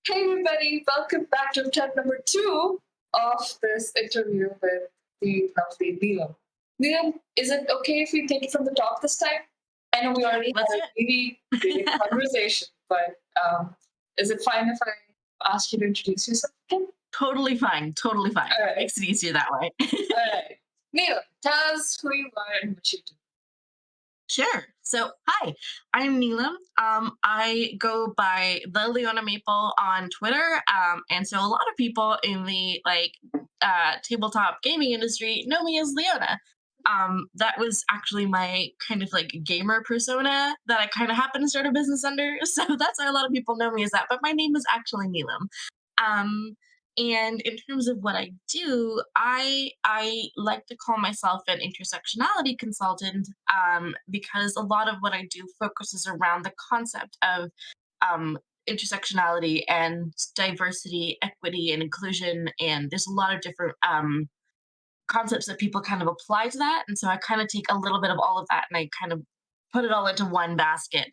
Hey everybody, welcome back to attempt number two of this interview with the lovely Neelam. Neelam, is it okay if we take it from the top this time? I know we already Let's had do a really great it. conversation, but is it fine if I ask you to introduce yourself again? Totally fine. Totally fine. All right, Makes it easier that way. all right. Neelam, tell us who you are and what you do. Sure. So, hi, I'm Neelam. I go by the Leona Maple on Twitter. And so a lot of people in the tabletop gaming industry know me as Leona. That was actually my kind of like gamer persona that I kind of happened to start a business under. So that's why a lot of people know me as that. But my name is actually Neelam. Um, and in terms of what I do, I like to call myself an intersectionality consultant because a lot of what I do focuses around the concept of um, intersectionality and diversity, equity, and inclusion. And there's a lot of different concepts that people kind of apply to that. And so I kind of take a little bit of all of that and I kind of put it all into one basket.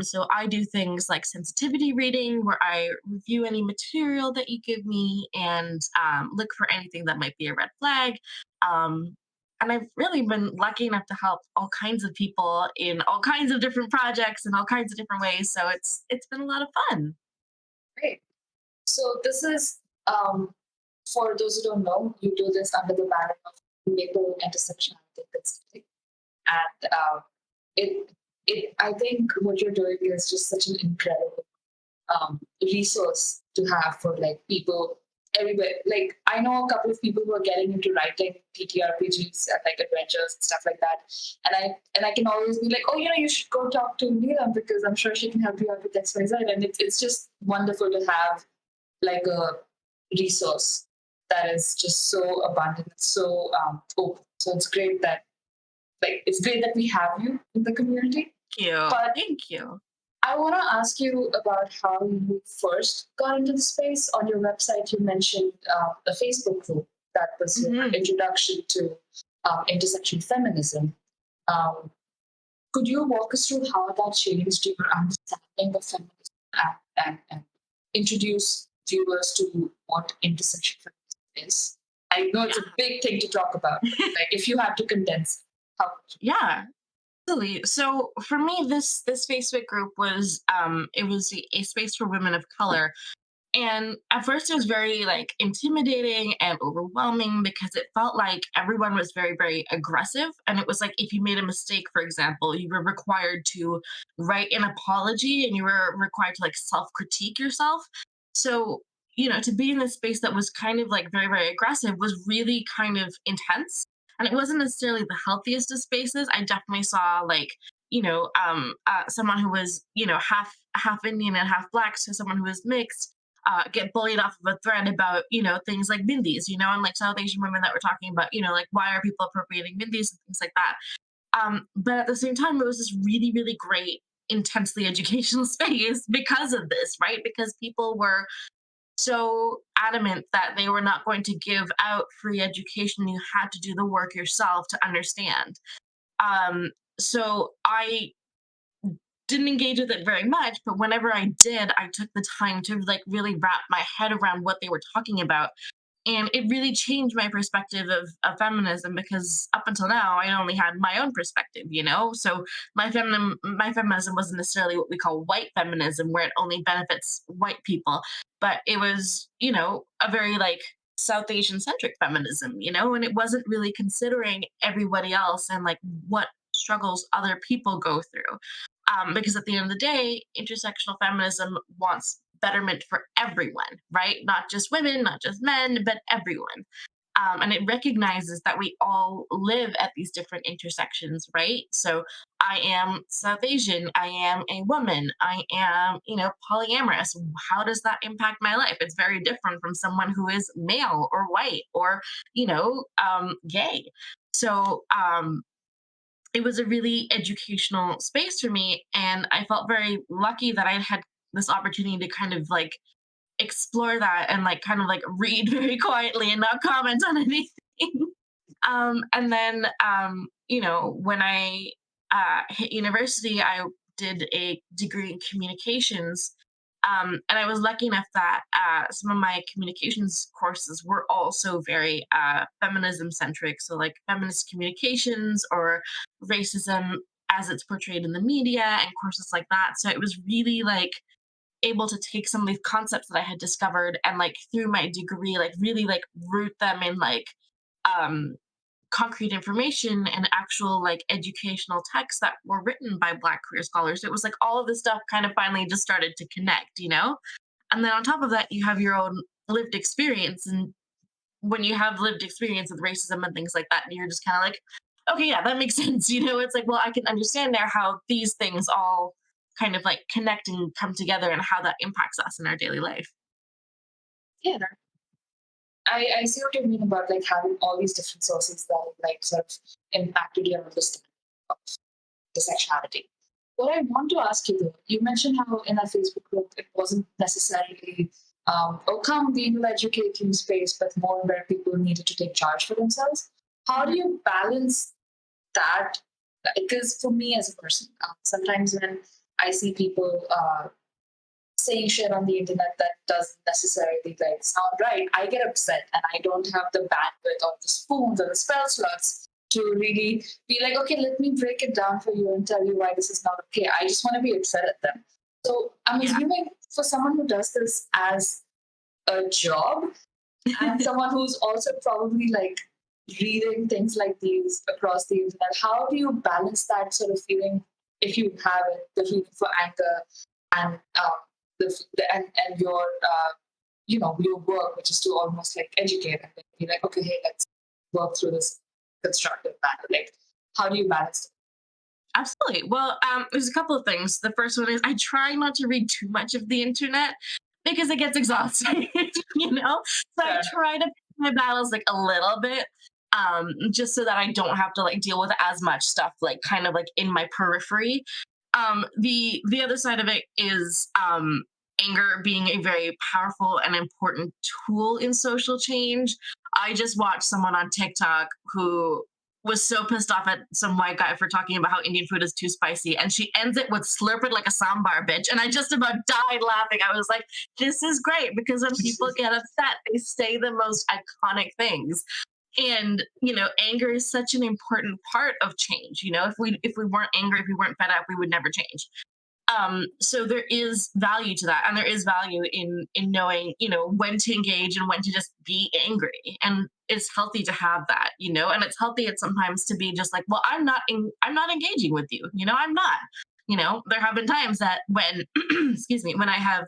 So I do things like sensitivity reading, where I review any material that you give me and look for anything that might be a red flag. Um, and I've really been lucky enough to help all kinds of people in all kinds of different projects and all kinds of different ways. So it's been a lot of fun. Great. So this is for those who don't know, you do this under the banner of Maple Intersectionality Consulting. And it I think what you're doing is just such an incredible resource to have for like people everywhere. Like I know a couple of people who are getting into writing TTRPGs and like adventures and stuff like that, and I can always be like, oh, you should go talk to Neelam because I'm sure she can help you out with X Y Z, and it's just wonderful to have like a resource that is just so abundant, so open. So it's great that we have you in the community. Thank you. But Thank you. I want to ask you about how you first got into the space. On your website, you mentioned a Facebook group that was your Mhm. introduction to intersection feminism. Um, could you walk us through how that changed your understanding of feminism and introduce viewers to what intersection feminism is? I know it's a big thing to talk about, but like if you had to condense it, how would you? Yeah. Absolutely. So for me, this Facebook group was it was a space for women of color. And at first it was very like intimidating and overwhelming because it felt like everyone was very, very aggressive. And it was like if you made a mistake, for example, you were required to write an apology and you were required to like self-critique yourself. So, to be in this space that was kind of like very, very aggressive was really kind of intense. And it wasn't necessarily the healthiest of spaces. I definitely saw like someone who was half Indian and half black, so someone who was mixed get bullied off of a thread about things like bindis, and like South Asian women that were talking about like why are people appropriating bindis and things like that. But at the same time, it was this really, really great, intensely educational space because of this, right? Because people were so adamant that they were not going to give out free education. You had to do the work yourself to understand. So I didn't engage with it very much, but whenever I did, I took the time to like really wrap my head around what they were talking about. And it really changed my perspective of feminism because up until now I only had my own perspective. So my feminism wasn't necessarily what we call white feminism, where it only benefits white people, but it was, a very like South Asian centric feminism, and it wasn't really considering everybody else and like what struggles other people go through. Because at the end of the day, intersectional feminism wants betterment for everyone, right? Not just women, not just men, but everyone. And it recognizes that we all live at these different intersections, right? So I am South Asian, I am a woman, I am, polyamorous. How does that impact my life? It's very different from someone who is male or white or, gay. So it was a really educational space for me. And I felt very lucky that I had this opportunity to kind of like explore that and like kind of like read very quietly and not comment on anything. And then, when I hit university, I did a degree in communications. And I was lucky enough that some of my communications courses were also very feminism centric. So, like feminist communications or racism as it's portrayed in the media and courses like that. So, it was really like able to take some of these concepts that I had discovered and like through my degree, like really like root them in like um concrete information and actual like educational texts that were written by Black queer scholars. It was like all of this stuff kind of finally just started to connect, you know? And then on top of that, you have your own lived experience. And when you have lived experience with racism and things like that, you're just kind of like, okay, yeah, that makes sense. You know, it's like, well, I can understand now how these things all kind of like connect and come together and how that impacts us in our daily life. Yeah, I see what you mean about like having all these different sources that like sort of impacted your understanding of the sexuality. What I want to ask you though, you mentioned how in our Facebook group it wasn't necessarily oh come we will educate you space, but more where people needed to take charge for themselves. How do Mhm. you balance that? Because for me as a person, sometimes when I see people saying shit on the internet that doesn't necessarily like sound right, I get upset and I don't have the bandwidth or the spoons or the spell slots to really be like, okay, let me break it down for you and tell you why this is not okay. I just want to be upset at them. So I'm Yeah. assuming for someone who does this as a job and someone who's also probably like reading things like these across the internet, how do you balance that sort of feeling if you have it, the feeling for anger and and your your work, which is to almost like educate and then be like, okay, hey, let's work through this constructive manner. Like, how do you balance Absolutely. Well, there's a couple of things. The first one is I try not to read too much of the internet because it gets exhausting, you know? So I that? try to pick my battles like a little bit, just so that I don't have to like deal with as much stuff, like kind of like in my periphery. The other side of it is anger being a very powerful and important tool in social change. I just watched someone on TikTok who was so pissed off at some white guy for talking about how Indian food is too spicy. And she ends it with slurp it like a sambar bitch. And I just about died laughing. I was like, this is great because when people get upset, they say the most iconic things. And anger is such an important part of change. If we weren't angry, if we weren't fed up, we would never change. So there is value to that, and there is value in knowing when to engage and when to just be angry, and it's healthy to have that, and it's healthy at sometimes to be just like, well, I'm not engaging with you, I'm not. There have been times that when excuse me, when I have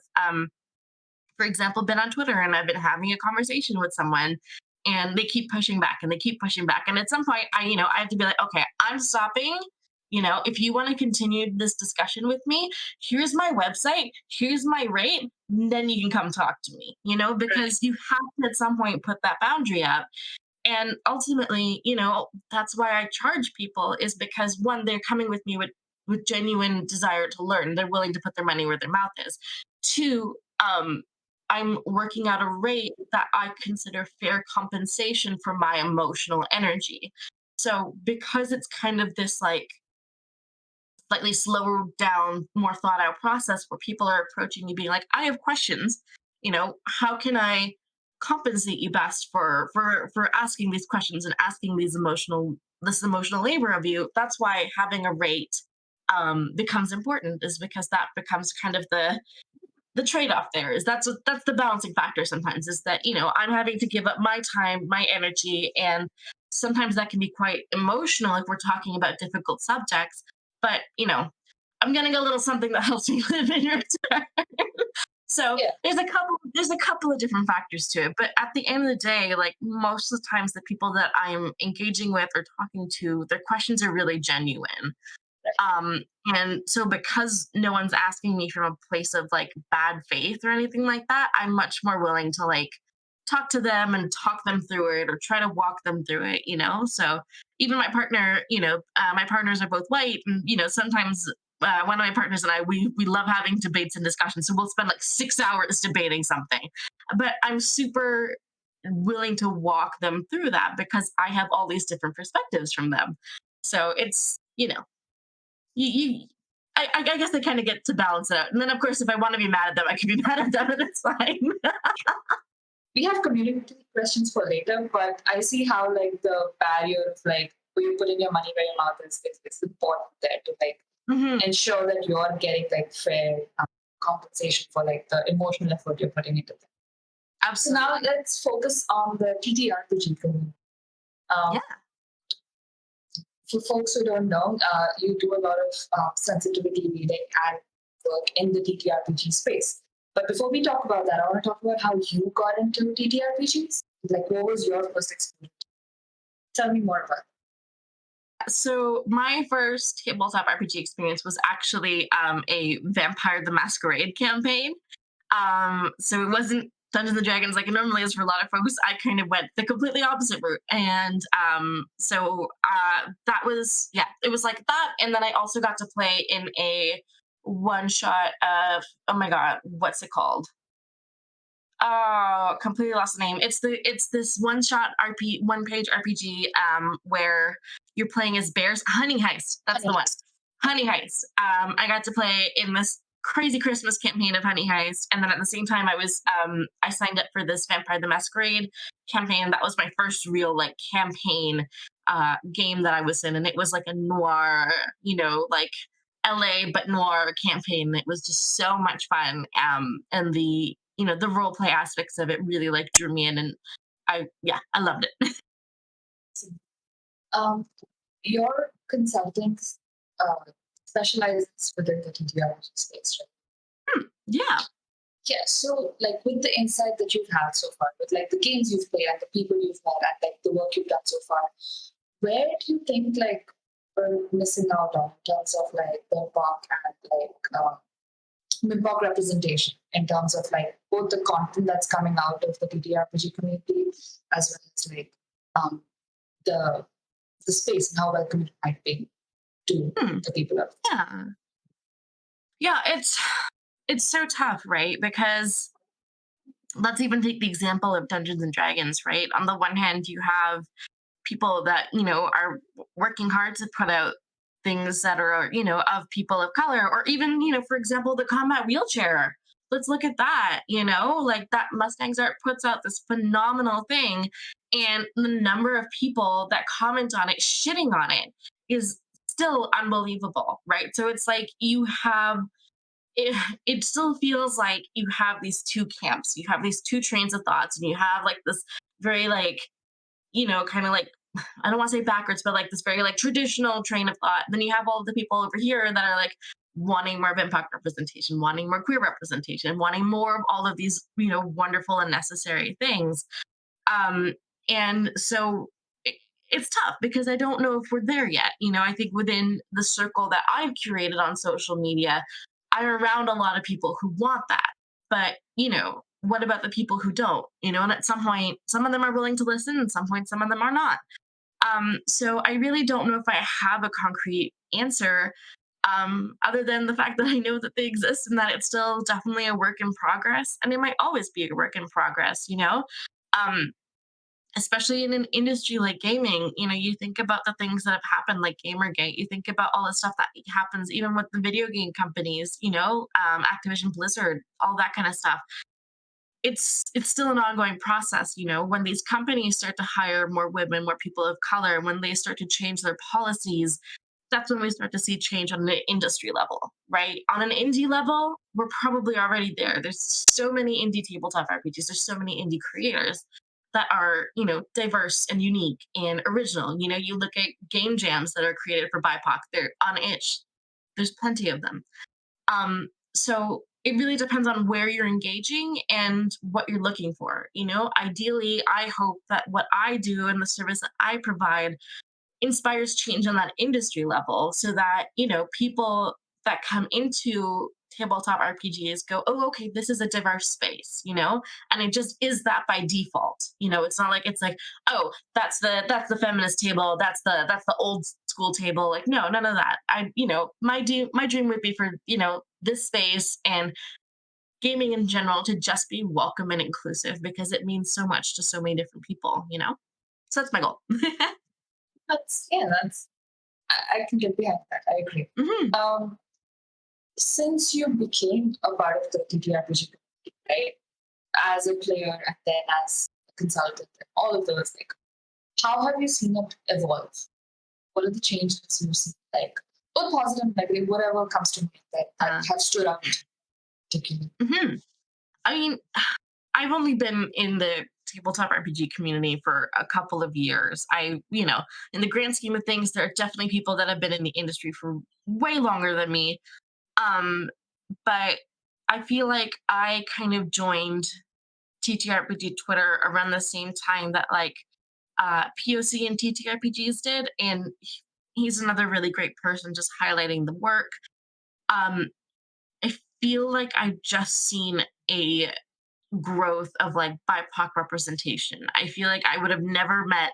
for example, been on Twitter and I've been having a conversation with someone and they keep pushing back and they keep pushing back. And at some point I have to be like, okay, I'm stopping. If you want to continue this discussion with me, here's my website, here's my rate, then you can come talk to me, Right. because you have to at some point put that boundary up. And ultimately, that's why I charge people is because one, they're coming with me with genuine desire to learn. They're willing to put their money where their mouth is. Two, I'm working at a rate that I consider fair compensation for my emotional energy. So because it's kind of this like slightly slower down, more thought out process where people are approaching you being like, I have questions, how can I compensate you best for asking these questions and asking this emotional labor of you. That's why having a rate becomes important, is because that becomes kind of the trade-off. There is that's the balancing factor sometimes, is that I'm having to give up my time, my energy, and sometimes that can be quite emotional if we're talking about difficult subjects, but I'm getting a little something that helps me live in return. So Yeah. there's a couple of different factors to it, but at the end of the day, like most of the times the people that I'm engaging with or talking to, their questions are really genuine. um and so because no one's asking me from a place of like bad faith or anything like that, I'm much more willing to like talk to them and talk them through it or try to walk them through it. So even my partner, my partners are both white, and sometimes one of my partners and I, we love having debates and discussions, so we'll spend like 6 hours debating something, but I'm super willing to walk them through that because I have all these different perspectives from them. So it's you, I guess I kind of get to balance it out. And then, of course, if I want to be mad at them, I can be mad at them, and it's fine. We have community questions for later, but I see how like the barrier of like where you putting your money where your mouth is important there to like Hmm. ensure that you're getting like fair compensation for like the emotional effort you're putting into it. So now Absolutely. let's focus on the TTRPG community. Yeah. Um, for folks who don't know, you do a lot of sensitivity reading and work in the TTRPG space. But before we talk about that, I want to talk about how you got into TTRPGs. Like, what was your first experience? Tell me more about it. So my first tabletop RPG experience was actually a Vampire the Masquerade campaign. So it wasn't Dungeons and Dragons like it normally is for a lot of folks. I kind of went the completely opposite route, and that was, yeah, it was like that. And then I also got to play in a one shot of, oh my god, what's it called? Oh, completely lost the name. It's this one page RPG where you're playing as bears. Honey Heist. That's the Honey one. Heist. Honey Heist. I got to play in this crazy Christmas campaign of Honey Heist, and then at the same time I signed up for this Vampire the Masquerade campaign. That was my first real like campaign game that I was in, and it was like a noir, like LA but noir campaign. It was just so much fun. And the role play aspects of it really like drew me in, and I loved it. Um, your consulting specializes within the TTRPG space, right? Yeah. Yeah, so like with the insight that you've had so far, with like the games you've played and the people you've met and like the work you've done so far, where do you think like we're missing out on in terms of like the BIPOC and like BIPOC representation in terms of like both the content that's coming out of the TTRPG community as well as like um, the the space and how welcome it might be to Hmm. the people of it. Yeah. Yeah, it's so tough, right? Because let's even take the example of Dungeons and Dragons, right? On the one hand, you have people that are working hard to put out things that are of people of color, or even for example the combat wheelchair. Let's look at that. Like that Mustang's art puts out this phenomenal thing, and the number of people that comment on it shitting on it is still unbelievable, right? So it's like you have it, it still feels like you have these two camps, you have these two trains of thoughts, and you have like this very like kind of like, I don't want to say backwards, but like this very like traditional train of thought. Then you have all of the people over here that are like wanting more of impact representation, wanting more queer representation, wanting more of all of these, wonderful and necessary things. Um, and so it's tough because I don't know if we're there yet. I think within the circle that I've curated on social media, I'm around a lot of people who want that. But, what about the people who don't? And at some point, some of them are willing to listen, and some point, some of them are not. So I really don't know if I have a concrete answer, other than the fact that I know that they exist and that it's still definitely a work in progress. And it might always be a work in progress. Um, Especially in an industry like gaming, you think about the things that have happened, like Gamergate. You think about all the stuff that happens, even with the video game companies, Activision, Blizzard, all that kind of stuff. It's still an ongoing process. When these companies start to hire more women, more people of color, when they start to change their policies, that's when we start to see change on the industry level, right? On an indie level, we're probably already there. There's so many indie tabletop RPGs. There's so many indie creators that are, diverse and unique and original. You look at game jams that are created for BIPOC. They're on itch. There's plenty of them. So it really depends on where you're engaging and what you're looking for. Ideally, I hope that what I do and the service that I provide inspires change on that industry level, so that people that come into tabletop RPGs go, oh, okay, this is a diverse space, and it just is that by default. It's not like it's like, oh, that's the feminist table, that's the old school table. Like, no, none of that. My dream would be for this space and gaming in general to just be welcome and inclusive, because it means so much to so many different people. So that's my goal. That's yeah, that's I can get behind that. I agree. Hmm. Um, since you became a part of the TTRPG community, right, as a player and then as a consultant and all of those, like, how have you seen it evolve? What are the changes you've seen, like, both positive and negative, whatever comes to mind that Uh, have stood out particularly? mhm. I mean, I've only been in the tabletop RPG community for a couple of years. In the grand scheme of things, there are definitely people that have been in the industry for way longer than me. Um, but I feel like I kind of joined TTRPG Twitter around the same time that POC and TTRPGs did, and he's another really great person just highlighting the work. Um, I feel like I've just seen a growth of like BIPOC representation. I feel like I would have never met,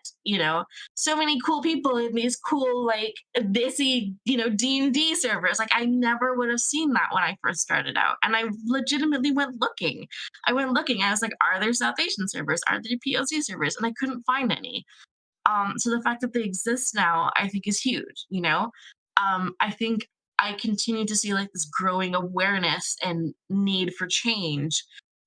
so many cool people in these cool like Desi, D&D servers. Like I never would have seen that when I first started out. And I legitimately went looking. I went looking. I was like, are there South Asian servers? Are there POC servers? And I couldn't find any. So the fact that they exist now, I think is huge, I think I continue to see like this growing awareness and need for change.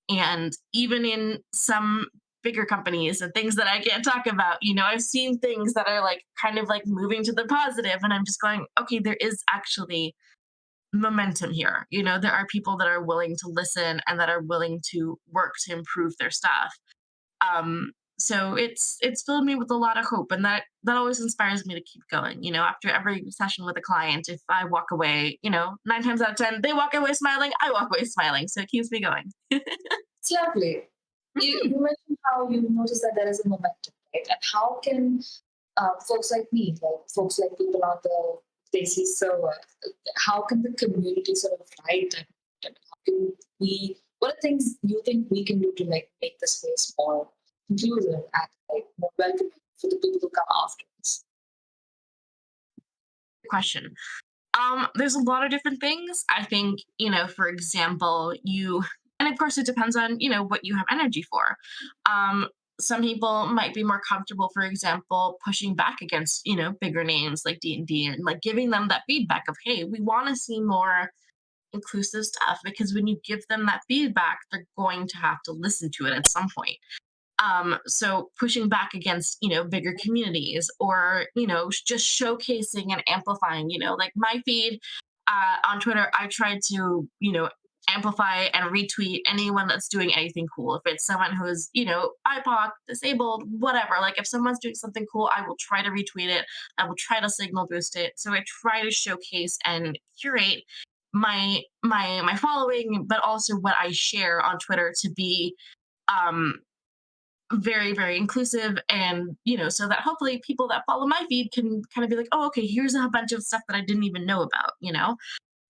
And even in some bigger companies and things that I can't talk about, I've seen things that are like kind of like moving to the positive, and I'm just going, okay, there is actually momentum here. There are people that are willing to listen and that are willing to work to improve their stuff. So it's filled me with a lot of hope, and that always inspires me to keep going. After every session with a client, if I walk away, 9 times out of 10 they walk away smiling, I walk away smiling, so it keeps me going. It's lovely. You, Mhm. you mentioned how you notice that there is a momentum, right? And how can folks like me, like folks like people on the Desis server, how can the community sort of ride that? And how can we? What are things you think we can do to like make the space more inclusive and like more welcoming for the people who come after us? Question. There's a lot of different things. I think, for example, and of course it depends on, what you have energy for. Um, some people might be more comfortable, for example, pushing back against, bigger names like D&D and like giving them that feedback of, hey, we want to see more inclusive stuff, because when you give them that feedback, they're going to have to listen to it at some point. So pushing back against, bigger communities, or, just showcasing and amplifying, like my feed on Twitter, I try to, amplify and retweet anyone that's doing anything cool. If it's someone who's, BIPOC, disabled, whatever, like if someone's doing something cool, I will try to retweet it. I will try to signal boost it. So I try to showcase and curate my following, but also what I share on Twitter to be um very, very inclusive, and so that hopefully people that follow my feed can kind of be like, oh, okay, here's a bunch of stuff that I didn't even know about.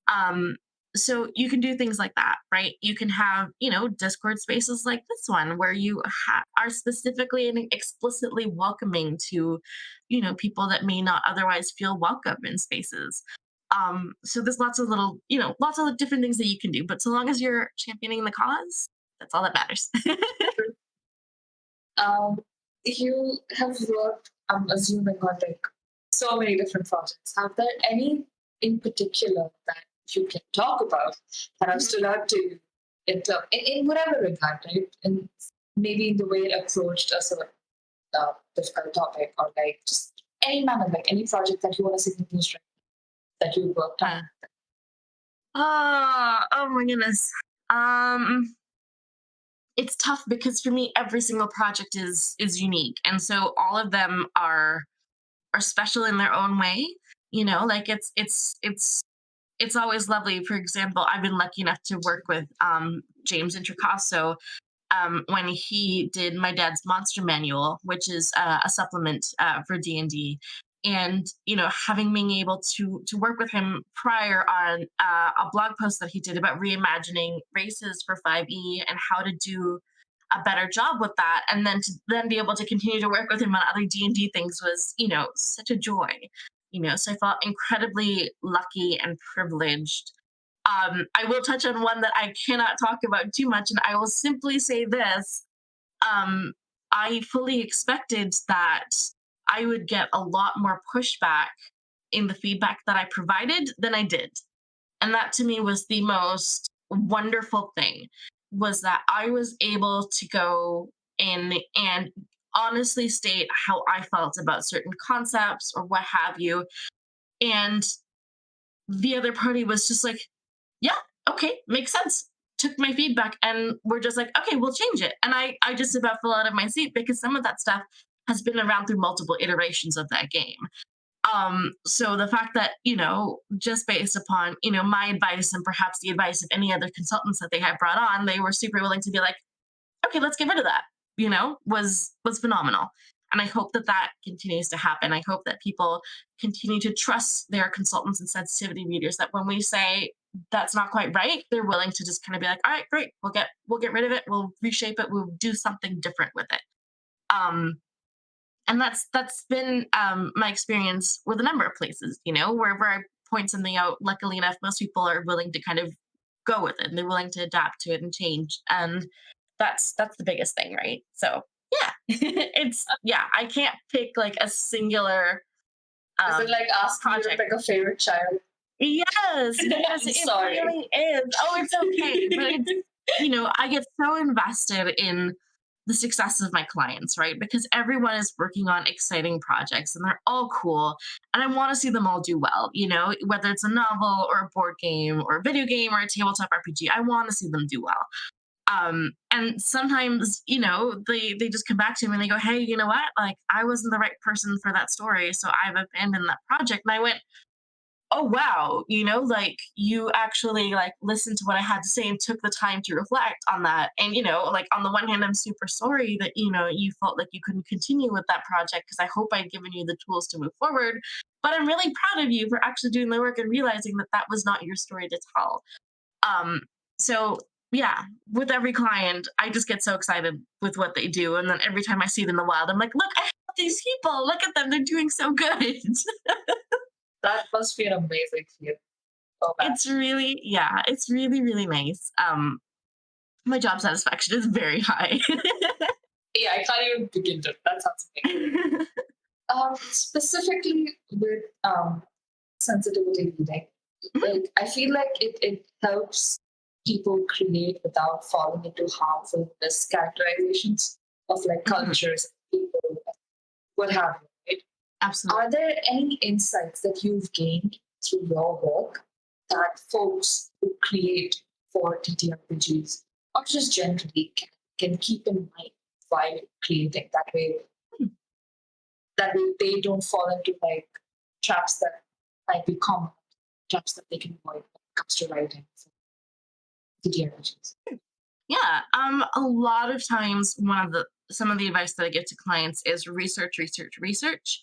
um so you can do things like that, right? You can have, Discord spaces like this one where you are specifically and explicitly welcoming to, people that may not otherwise feel welcome in spaces. So there's lots of different things that you can do, but so long as you're championing the cause, that's all that matters. Um, you have worked, I'm assuming, on like so many different projects. Have there any in particular that you can talk about that have stood out to you in whatever regard, right? And maybe in the way it approached a sort of difficult topic, or like just any manner, like any project that you want to significantly strengthen that you worked on. Uh, oh my goodness. Um, it's tough because for me, every single project is unique, and so all of them are special in their own way. Like it's always lovely. For example, I've been lucky enough to work with James Introcaso when he did my dad's monster manual, which is a supplement for D&D. And having being able to work with him prior on a blog post that he did about reimagining races for 5e and how to do a better job with that, and then to then be able to continue to work with him on other D&D things was, such a joy. So I felt incredibly lucky and privileged. I will touch on one that I cannot talk about too much, and I will simply say this. Um, I fully expected that I would get a lot more pushback in the feedback that I provided than I did. And that to me was the most wonderful thing, was that I was able to go in and honestly state how I felt about certain concepts or what have you. And the other party was just like, yeah, okay, makes sense. Took my feedback and we're just like, okay, we'll change it. And I just about fell out of my seat because some of that stuff has been around through multiple iterations of that game. So the fact that, just based upon, my advice and perhaps the advice of any other consultants that they had brought on, they were super willing to be like, okay, let's get rid of that, was phenomenal. And I hope that that continues to happen. I hope that people continue to trust their consultants and sensitivity readers, that when we say that's not quite right, they're willing to just kind of be like, all right, great, we'll get rid of it, we'll reshape it, we'll do something different with it. Um, and that's been my experience with a number of places. Wherever I point something out, luckily enough, most people are willing to kind of go with it and they're willing to adapt to it and change. And that's the biggest thing, right? So yeah, I can't pick like a singular Is it um like asking you to project. pick a favorite child? Yes, yes, I'm it sorry. really is. Oh, it's okay. But it's, I get so invested in the success of my clients, right? Because everyone is working on exciting projects and they're all cool. And I want to see them all do well, whether it's a novel or a board game or a video game or a tabletop RPG, I want to see them do well. And sometimes, they just come back to me and they go, hey, you know what? Like, I wasn't the right person for that story. So I've abandoned that project. And I went, oh wow, like you actually like listened to what I had to say and took the time to reflect on that. And like on the one hand, I'm super sorry that you felt like you couldn't continue with that project, because I hope I'd given you the tools to move forward. But I'm really proud of you for actually doing the work and realizing that that was not your story to tell. um so yeah, with every client I just get so excited with what they do, and then every time I see it in the wild, I'm like, look, I have these people, look at them, they're doing so good. That must be an amazing feeling. Oh man. It's really, really nice. My job satisfaction is very high. Yeah, I can't even begin to. That sounds amazing. Specifically with sensitivity reading, like I feel like it helps people create without falling into harmful mischaracterizations of like Mhm. cultures, people, what have you, right? Absolutely. Are there any insights that you've gained through your work that folks who create for TTRPGs or just generally can keep in mind while creating? That way they don't fall into like traps that might be common, traps that they can avoid when it comes to writing for TTRPGs. Yeah. A lot of times some of the advice that I give to clients is research, research, research.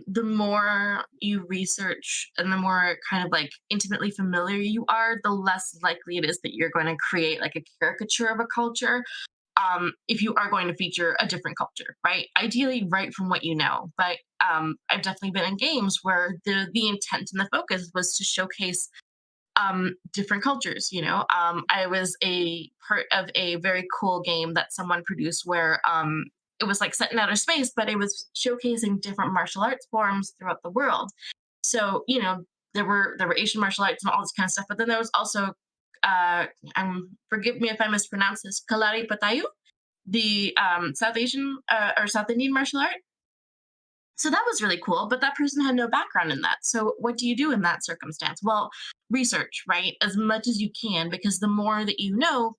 The more you research and the more kind of like intimately familiar you are, the less likely it is that you're going to create like a caricature of a culture. If you are going to feature a different culture, right? Ideally, right from what you know. But I've definitely been in games where the intent and the focus was to showcase different cultures. I was a part of a very cool game that someone produced where it was like set in outer space, but it was showcasing different martial arts forms throughout the world. So there were Asian martial arts and all this kind of stuff, but then there was also forgive me if I mispronounce this, Kalari Patayu, the South Asian or South Indian martial art. So that was really cool, but that person had no background in that. So what do you do in that circumstance? Well, research, right? As much as you can, because the more that you know,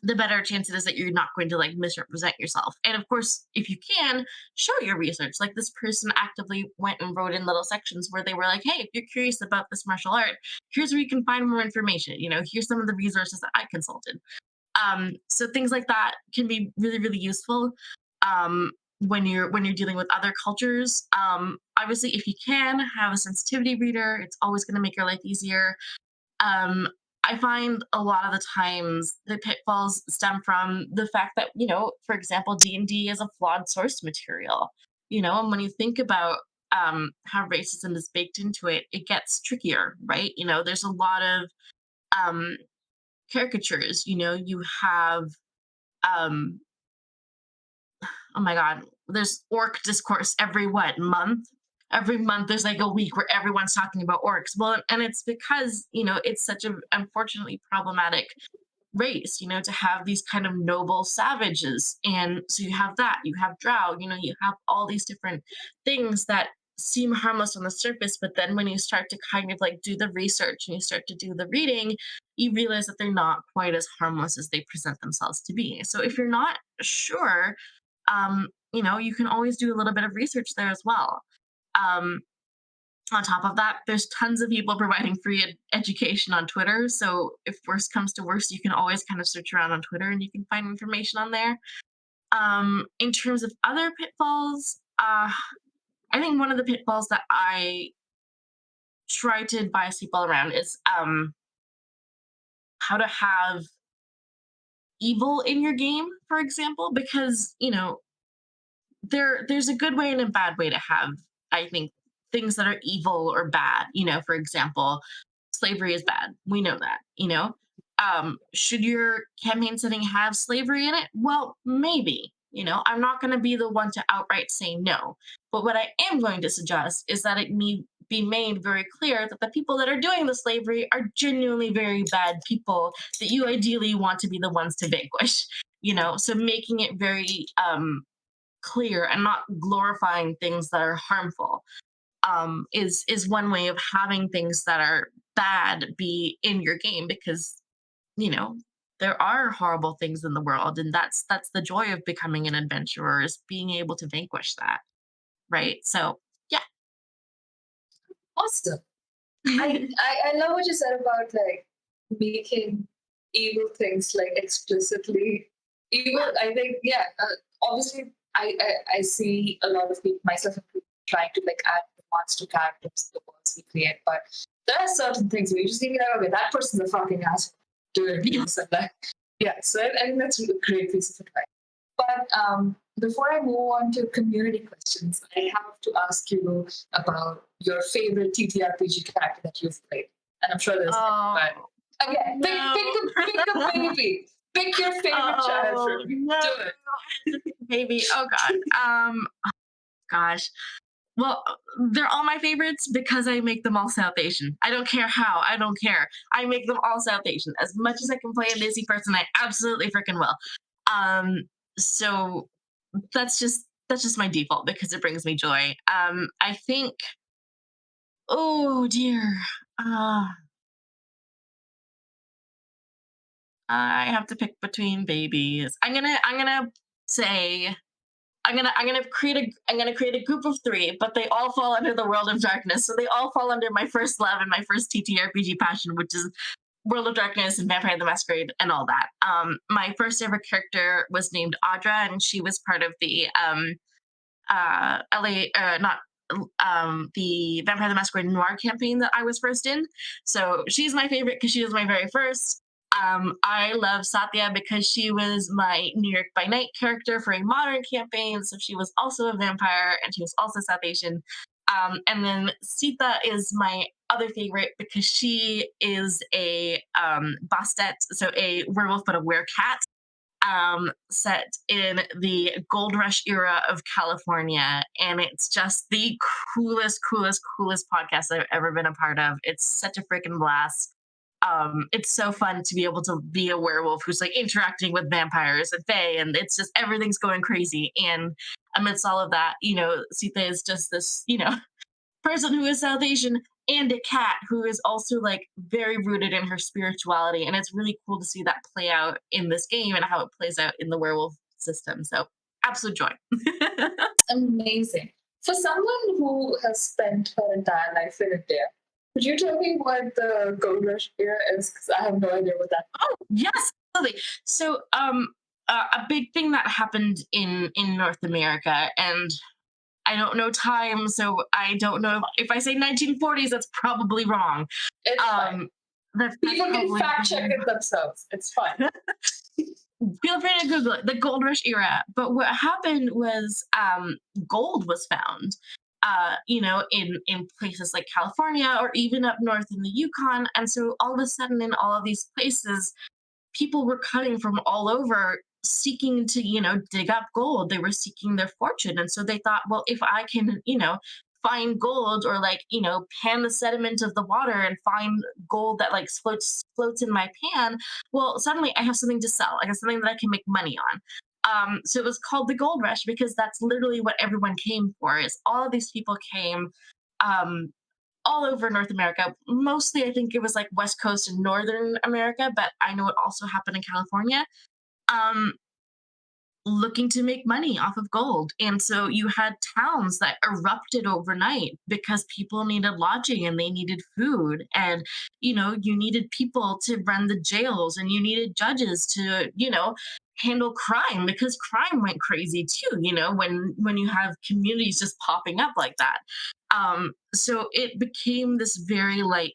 the better chance it is that you're not going to like misrepresent yourself. And of course, if you can, show your research. Like this person actively went and wrote in little sections where they were like, hey, if you're curious about this martial art, here's where you can find more information. Here's some of the resources that I consulted. So things like that can be really, really useful when you're dealing with other cultures. Obviously, if you can have a sensitivity reader, it's always going to make your life easier. um, I find a lot of the times the pitfalls stem from the fact that, for example, D&D is a flawed source material. And when you think about how racism is baked into it, it gets trickier, right? There's a lot of um, caricatures. You have um, oh my god, there's orc discourse every what month? every month there's like a week where everyone's talking about orcs. Well, and it's because, it's such a unfortunately problematic race, to have these kind of noble savages. And so you have that, you have drow, you have all these different things that seem harmless on the surface, but then when you start to kind of like do the research and you start to do the reading, you realize that they're not quite as harmless as they present themselves to be. So if you're not sure, you can always do a little bit of research there as well. um, on top of that, there's tons of people providing free education on Twitter. So if worst comes to worst, you can always kind of search around on Twitter and you can find information on there. In terms of other pitfalls, I think one of the pitfalls that I try to advise people around is how to have evil in your game, for example, because there's a good way and a bad way to have, I think, things that are evil or bad. For example, slavery is bad. We know that. Should your campaign setting have slavery in it? Well, maybe. I'm not going to be the one to outright say no. But what I am going to suggest is that it be made very clear that the people that are doing the slavery are genuinely very bad people that you ideally want to be the ones to vanquish. So making it very clear and not glorifying things that are harmful is one way of having things that are bad be in your game, because you know there are horrible things in the world, and that's the joy of becoming an adventurer, is being able to vanquish that, right? So yeah. Awesome. I love what you said about like making evil things like explicitly evil. I think obviously I see a lot of people, myself included, trying to like add monster characters to the worlds we create, but there are certain things where you just need to be like, okay, that person's a fucking asshole doing this and that. Yeah, so I think that's a great piece of advice. But before I move on to community questions, I have to ask you about your favorite TTRPG character that you've played. And I'm sure there's many, Oh but again, no. pick a baby. Pick your favorite child Oh for me. no. Do it. Baby, oh god. Gosh. Well, they're all my favorites because I make them all South Asian. I don't care how. I don't care. I make them all South Asian. As much as I can play a Disney person, I absolutely freaking will. Um, so that's just my default because it brings me joy. I think. Oh dear. Uh, I have to pick between babies. I'm gonna say I'm gonna create a group of three, but they all fall under the World of Darkness. So they all fall under my first love and my first TTRPG passion, which is World of Darkness and Vampire the Masquerade and all that. My first ever character was named Audra, and she was part of the LA, not the Vampire the Masquerade Noir campaign that I was first in. So she's my favorite because she was my very first. I love Satya because she was my New York by Night character for a modern campaign. So she was also a vampire and she was also South Asian. And then Sita is my other favorite because she is a Bastet, so a werewolf but a werecat, set in the gold rush era of California. And it's just the coolest podcast I've ever been a part of. It's such a freaking blast. It's so fun to be able to be a werewolf who's like interacting with vampires and fae, and it's just everything's going crazy. And amidst all of that, Sita is just this, person who is South Asian and a cat who is also like very rooted in her spirituality. And it's really cool to see that play out in this game and how it plays out in the werewolf system. So absolute joy. Amazing. For someone who has spent her entire life in India, could you tell me what the Gold Rush era is? Because I have no idea what that. Oh yes, absolutely. So a big thing that happened in North America, and I don't know time, so I don't know if I say 1940s, that's probably wrong. It's fine. That's People can probably fact check it themselves. It's fine. Feel free to Google it, the gold rush era. But what happened was gold was found, in places like California or even up north in the Yukon. And so all of a sudden, in all of these places, people were coming from all over seeking to dig up gold. They were seeking their fortune, and so they thought, well, if I can find gold or like, pan the sediment of the water and find gold that like floats in my pan, well, suddenly I have something to sell. I have something that I can make money on. So it was called the gold rush because that's literally what everyone came for. Is all of these people came um, all over North America. Mostly, I think it was like West Coast and Northern America, but I know it also happened in California. Um, Looking to make money off of gold. And so you had towns that erupted overnight because people needed lodging and they needed food. And, you needed people to run the jails and you needed judges to, handle crime because crime went crazy too, when you have communities just popping up like that. So it became this very like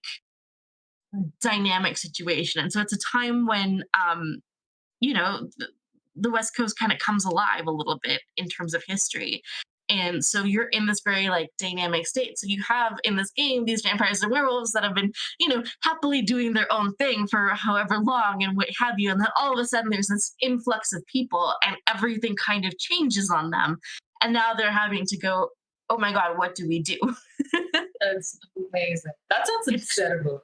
dynamic situation. And so it's a time when the West Coast kind of comes alive a little bit in terms of history. And so you're in this very like dynamic state. So you have in this game these vampires and werewolves that have been, happily doing their own thing for however long and what have you. And then all of a sudden there's this influx of people and everything kind of changes on them. And now they're having to go, oh my God, what do we do? That's amazing. That sounds It's incredible.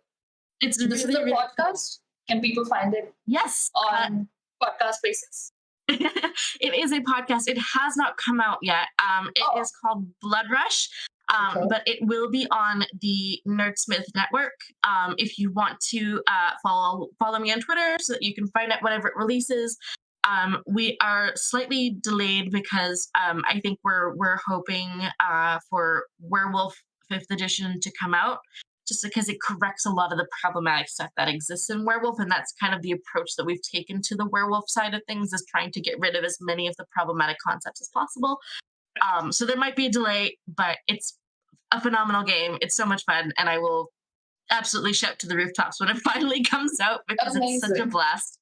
it's So this is really, a really cool. podcast. Can people find it Yes. on podcast basis? It is a podcast. It has not come out yet. It is called Blood Rush, Okay. but it will be on the Nerdsmith Network. If you want to follow me on Twitter so that you can find out whenever it releases. We are slightly delayed because I think we're hoping for Werewolf Fifth Edition to come out just because it corrects a lot of the problematic stuff that exists in werewolf, and that's kind of the approach that we've taken to the werewolf side of things, is trying to get rid of as many of the problematic concepts as possible. So there might be a delay, but it's a phenomenal game. It's so much fun, and I will absolutely shout to the rooftops when it finally comes out because it's such a Amazing. blast.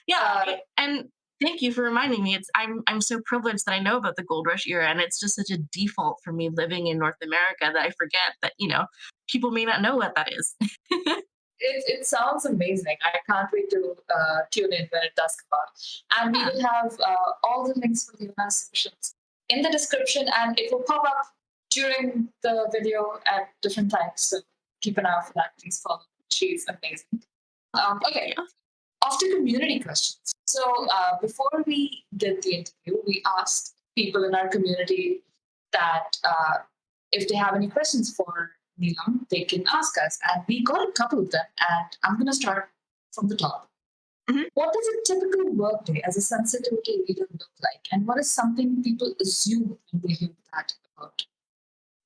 Yeah, and thank you for reminding me. I'm so privileged that I know about the gold rush era, and it's just such a default for me living in North America that I forget that people may not know what that is. It sounds amazing. I can't wait to tune in when it does come out. And we Yeah. will have all the links for the last sessions in the description, and it will pop up during the video at different times. So keep an eye out for that. Please follow. She's amazing. Okay, Yeah. off to community questions. So before we did the interview, we asked people in our community that if they have any questions for Neelam, they can ask us. And we got a couple of them. And I'm going to start from the top. Mhm. What does a typical workday as a sensitivity reader look like? And what is something people assume when they hear that about?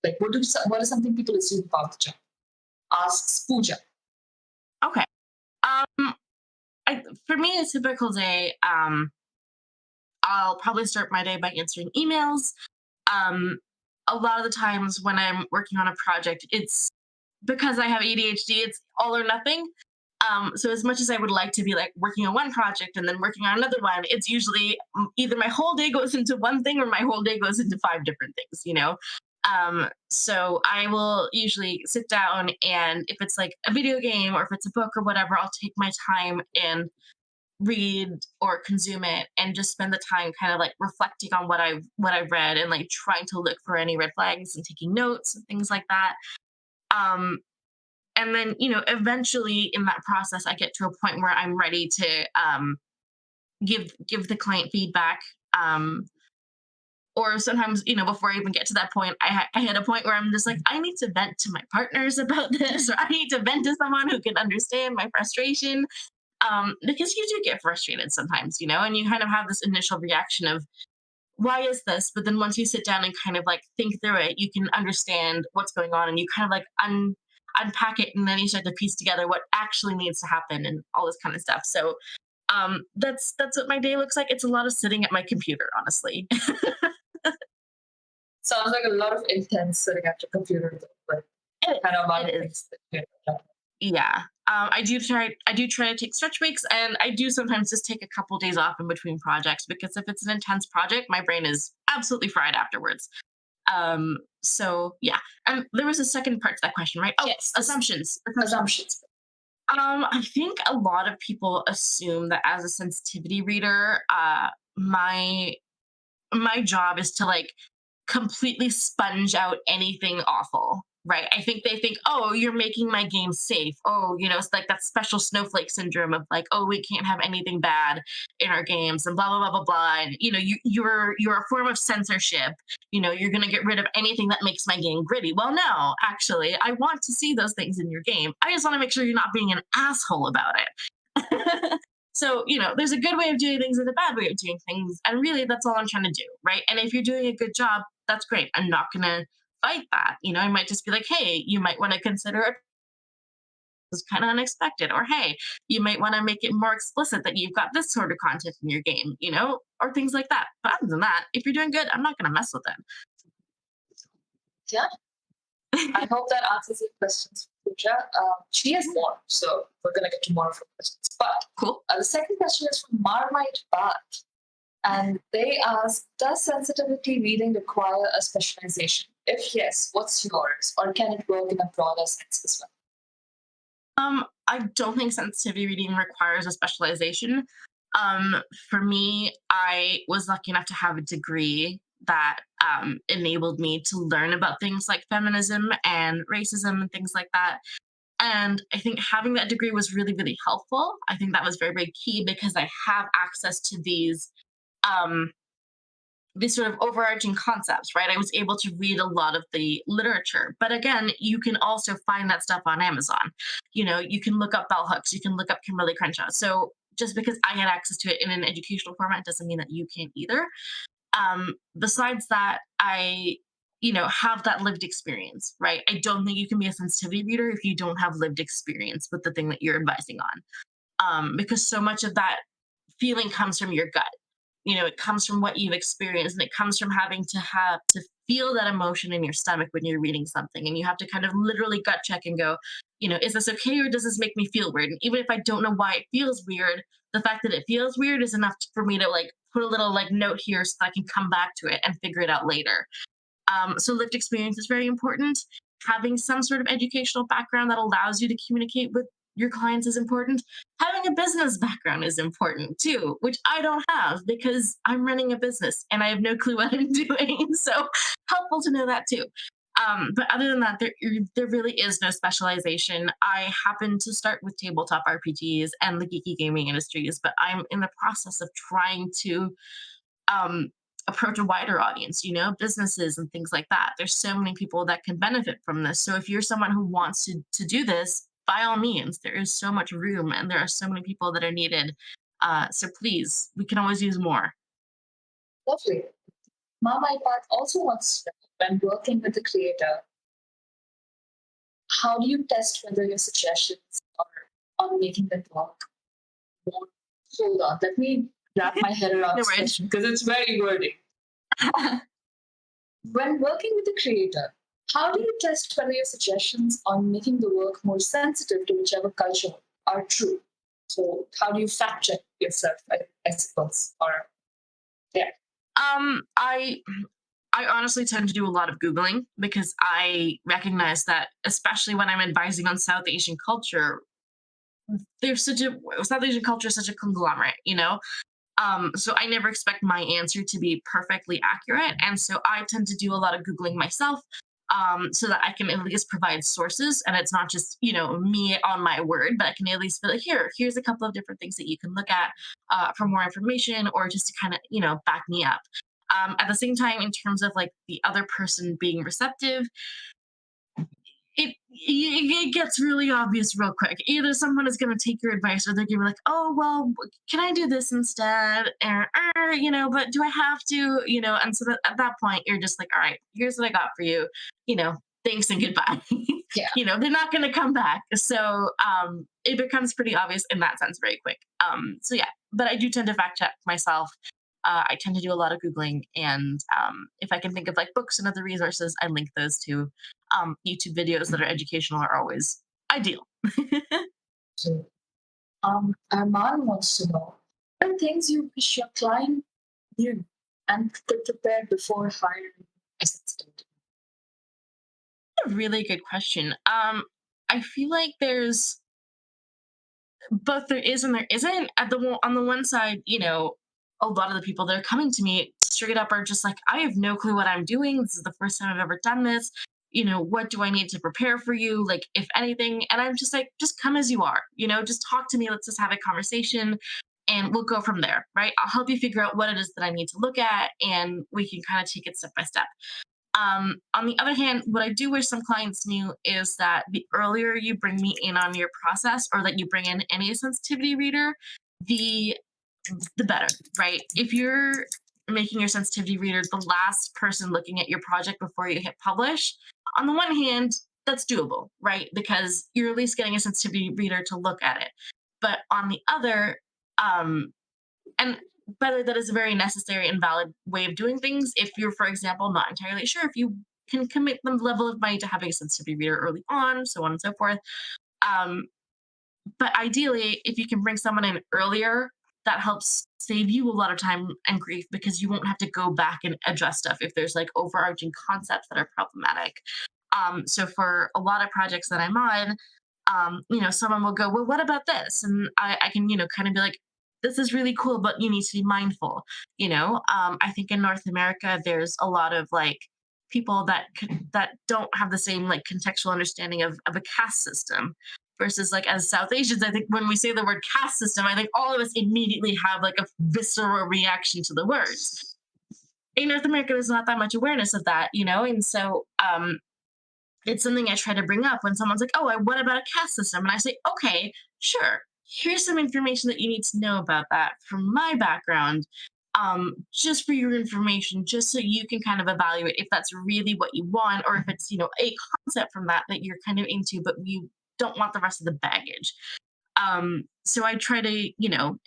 Like, what is something people assume about the job? Asks Pooja. Okay. Um, for me, a typical day, I'll probably start my day by answering emails. Um, a lot of the times when I'm working on a project, it's because I have ADHD, it's all or nothing. So as much as I would like to be like working on one project and then working on another one, it's usually either my whole day goes into one thing or my whole day goes into five different things. So I will usually sit down, and if it's like a video game or if it's a book or whatever, I'll take my time and read or consume it and just spend the time kind of like reflecting on what I've read and like trying to look for any red flags and taking notes and things like that. Um, and then eventually in that process I get to a point where I'm ready to give the client feedback. Or sometimes before I even get to that point, I hit a point where I'm just like, I need to vent to my partners about this, or I need to vent to someone who can understand my frustration. Because you do get frustrated sometimes, and you kind of have this initial reaction of why is this, but then once you sit down and kind of like think through it, you can understand what's going on, and you kind of like unpack it, and then you start to piece together what actually needs to happen and all this kind of stuff. So that's what my day looks like. It's a lot of sitting at my computer, honestly. Sounds like a lot of intense sitting at your computer, but kind of a lot It of is. things that you have. Yeah. I do try to take stretch weeks, and I do sometimes just take a couple days off in between projects, because if it's an intense project, my brain is absolutely fried afterwards. So yeah. And there was a second part to that question, right? Oh, Yes. assumptions. Assumptions. I think a lot of people assume that as a sensitivity reader, my job is to like completely sponge out anything awful, right? I think they think, oh, you're making my game safe. Oh, it's like that special snowflake syndrome of like, oh, we can't have anything bad in our games and blah blah blah blah blah. And you're a form of censorship. You're gonna get rid of anything that makes my game gritty. Well, no, actually, I want to see those things in your game. I just want to make sure you're not being an asshole about it. So, there's a good way of doing things and a bad way of doing things. And really, that's all I'm trying to do, right? And if you're doing a good job, that's great. I'm not going to fight that. I might just be like, hey, you might want to consider it was kind of unexpected. Or, hey, you might want to make it more explicit that you've got this sort of content in your game, or things like that. But other than that, if you're doing good, I'm not going to mess with Yeah, I hope that answers your questions, Pooja. She has more, so we're going to get to more of her questions. But Cool. the second question is from Marmite Bath. And they ask, does sensitivity reading require a specialization? If yes, what's yours? Or can it work in a broader sense as well? I don't think sensitivity reading requires a specialization. Um, for me, I was lucky enough to have a degree that enabled me to learn about things like feminism and racism and things like that. And I think having that degree was really, really helpful. I think that was very, very key because I have access to um, these sort of overarching concepts, right? I was able to read a lot of the literature. But again, you can also find that stuff on Amazon. You can look up bell hooks, you can look up Kimberly Crenshaw. So just because I had access to it in an educational format doesn't mean that you can't either. Besides that, I have that lived experience, right? I don't think you can be a sensitivity reader if you don't have lived experience with the thing that you're advising on, because so much of that feeling comes from your gut. It comes from what you've experienced, and it comes from having to feel that emotion in your stomach when you're reading something, and you have to kind of literally gut check and go, is this okay or does this make me feel weird? And even if I don't know why it feels weird, the fact that it feels weird is enough for me to like put a little like note here so that I can come back to it and figure it out later. So lived experience is very important. Having some sort of educational background that allows you to communicate with your clients is important. Having a business background is important too, which I don't have because I'm running a business and I have no clue what I'm doing. So helpful to know that too. But other than that, there really is no specialization. I happen to start with tabletop RPGs and the geeky gaming industries, but I'm in the process of trying to um, approach a wider audience, businesses and things like that. There's so many people that can benefit from this. So if you're someone who wants to do this, by all means, there is so much room and there are so many people that are needed. So please, we can always use more. Lovely. Marmite Bath also wants to know, when working with the creator, how do you test whether your suggestions are on making them work? Hold on, let me wrap my head around No this worries. question because it's very wordy. When working with the creator, how do you test whether your suggestions on making the work more sensitive to whichever culture are true? So, how do you fact check yourself, I suppose? Or, yeah. I honestly tend to do a lot of Googling because I recognize that, especially when I'm advising on South Asian culture, South Asian culture is such a conglomerate, so I never expect my answer to be perfectly accurate. And so I tend to do a lot of Googling myself, so that I can at least provide sources and it's not just, me on my word, but I can at least be like, here's a couple of different things that you can look at for more information or just to kind of, back me up. At the same time, in terms of like the other person being receptive, it gets really obvious real quick. Either someone is going to take your advice, or they're going to be like, "Oh, well, can I do this instead?" But do I have to? And so that, at that point, you're just like, "All right, here's what I got for you. You know, thanks and goodbye." Yeah. They're not going to come back. So it becomes pretty obvious in that sense very quick. So yeah, but I do tend to fact check myself. I tend to do a lot of Googling, and if I can think of like books and other resources, I link those to YouTube videos that are educational are always ideal. So, Arman wants to know, what are things you wish your client knew and could prepare before hiring a assistant? A really good question. I feel like there's both there is and there isn't. On the one side, a lot of the people that are coming to me straight up are just like, I have no clue what I'm doing. This is the first time I've ever done this. What do I need to prepare for you? Like, if anything. And I'm just like, just come as you are, just talk to me. Let's just have a conversation and we'll go from there, right? I'll help you figure out what it is that I need to look at and we can kind of take it step by step. On the other hand, what I do wish some clients knew is that the earlier you bring me in on your process or that you bring in any sensitivity reader, the the better, right? If you're making your sensitivity reader the last person looking at your project before you hit publish, on the one hand, that's doable, right? Because you're at least getting a sensitivity reader to look at it. But on the other, um, and whether that is a very necessary and valid way of doing things, if you're, for example, not entirely sure if you can commit the level of money to having a sensitivity reader early on, so on and so forth. Um, but ideally, if you can bring someone in earlier, that helps save you a lot of time and grief because you won't have to go back and address stuff if there's like overarching concepts that are problematic. So for a lot of projects that I'm on, someone will go, well, what about this? And I can, kind of be like, this is really cool, but you need to be mindful. I think in North America, there's a lot of like people that don't have the same like contextual understanding of a caste system versus like as South Asians, I think when we say the word caste system, I think all of us immediately have like a visceral reaction to the words. In North America, there's not that much awareness of that, and so it's something I try to bring up when someone's like, "Oh, what about a caste system?" And I say, "Okay, sure. Here's some information that you need to know about that from my background, just for your information, just so you can kind of evaluate if that's really what you want, or if it's a concept from that you're kind of into, but you don't want the rest of the baggage." So I try to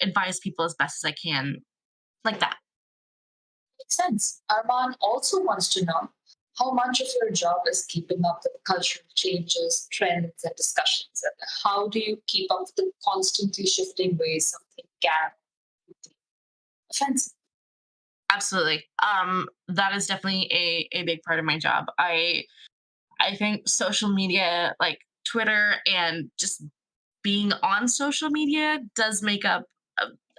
advise people as best as I can, like that. Makes sense. Arman also wants to know how much of your job is keeping up with cultural changes, trends, and discussions. And how do you keep up with the constantly shifting ways something can be offensive? Absolutely. That is definitely a big part of my job. I think social media, like Twitter and just being on social media, does make up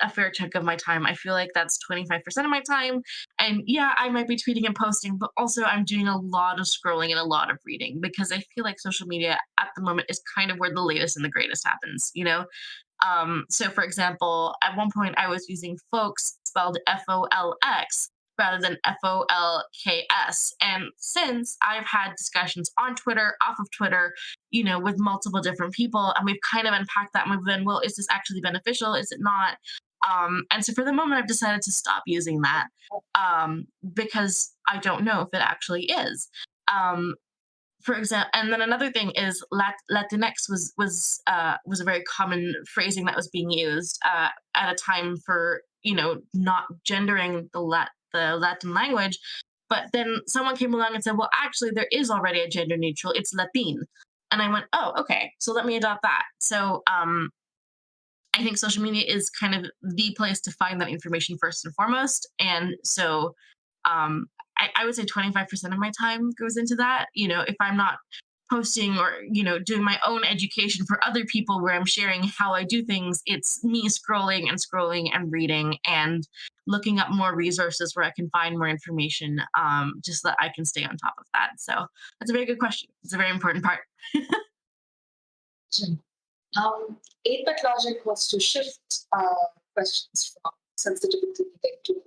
a fair chunk of my time. I feel like that's 25% of my time. And yeah, I might be tweeting and posting, but also I'm doing a lot of scrolling and a lot of reading because I feel like social media at the moment is kind of where the latest and the greatest happens. So for example, at one point I was using folks spelled Folx rather than Folks. And since I've had discussions on Twitter, off of Twitter, with multiple different people, and we've kind of unpacked that and we've been, well, is this actually beneficial? Is it not? And so for the moment, I've decided to stop using that because I don't know if it actually is. Um, for example, and then another thing is Latinx was a very common phrasing that was being used at a time for not gendering the Latin language, but then someone came along and said, well, actually, there is already a gender neutral. It's Latin, and I went, oh, okay, so let me adopt that. So I think social media is kind of the place to find that information first and foremost. And so um, I would say 25% of my time goes into that. If I'm not posting or, doing my own education for other people where I'm sharing how I do things, it's me scrolling and reading and looking up more resources where I can find more information, just so that I can stay on top of that. So that's a very good question. It's a very important part. Um, 8-bit logic wants to shift questions from sensitivity reading to